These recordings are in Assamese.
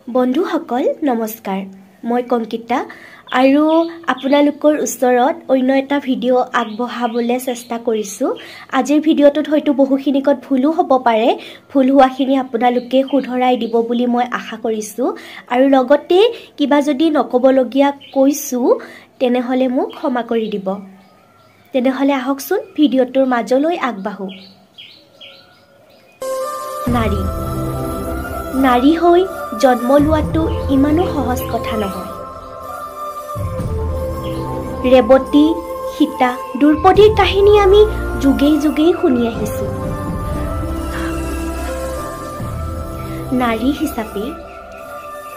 বন্ধুসকল নমস্কাৰ মই কংকিতা আৰু আপোনালোকৰ ওচৰত অন্য এটা ভিডিঅ' আগবঢ়াবলৈ চেষ্টা কৰিছো আজিৰ ভিডিঅ'টোত হয়তো বহুখিনিকত ভুলো হ'ব পাৰে ভুল হোৱাখিনি আপোনালোকে শুধৰাই দিব বুলি মই আশা কৰিছো আৰু লগতে কিবা যদি নকবলগীয়া কৈছো তেনেহলে মোক ক্ষমা কৰি দিব তেনেহলে আহকচোন ভিডিঅ'টোৰ মাজলৈ আগবাঢ়ো নাৰী হৈ জন্ম লোৱাটো ইমানো সহজ কথা নহয় ৰেবতী সীতা দ্ৰৌপদীৰ কাহিনী আমি যুগেই যুগেই শুনি আহিছো নাৰী হিচাপে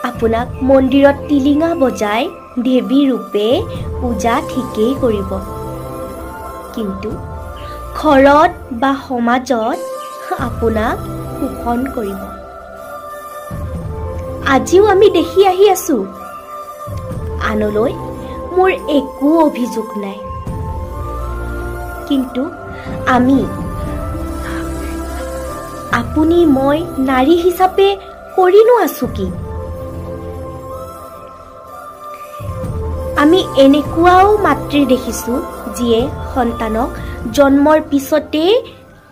আপোনাক মন্দিৰত তিলিঙা বজাই দেৱী ৰূপে পূজা ঠিকেই কৰিব কিন্তু ঘৰত বা সমাজত আপোনাক শোষণ কৰিব আজিও আমি দেখি আহি আছো আনলৈ মোৰ একো অভিযোগ নাই কিন্তু আপুনি মই নাৰী হিচাপে কৰিনো আছো কি আমি এনেকুৱাও মাতৃ দেখিছো যিয়ে সন্তানক জন্মৰ পিছতে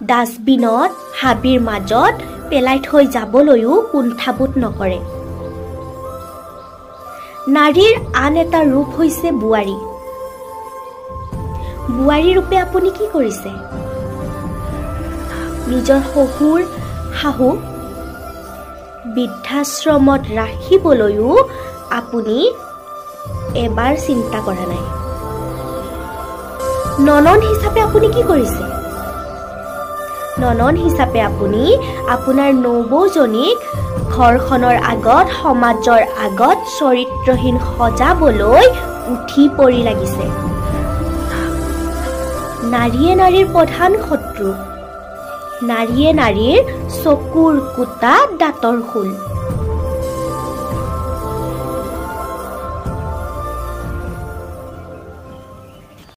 ডাষ্টবিনত হাবিৰ মাজত পেলাই থৈ যাবলৈও কুণ্ঠাবোধ নকৰে নাৰীৰ আন এটা ৰূপ হৈছে বুৱাৰী ৰূপে আপুনি কি কৰিছে নিজৰ শহুৰ শাহু বৃদ্ধাশ্ৰমত ৰাখিবলৈও আপুনি এবাৰ চিন্তা কৰা নাই ননন হিচাপে আপুনি কি কৰিছে ননন হিচাপে আপুনি আপোনাৰ নবৌজনীক ঘৰখনৰ আগত সমাজৰ আগত চৰিত্ৰহীন সজাবলৈ উঠি পৰি লাগিছে নাৰীয়ে নাৰীৰ প্ৰধান শত্ৰু নাৰীয়ে নাৰীৰ চকুৰ কুটা দাঁতৰ শূল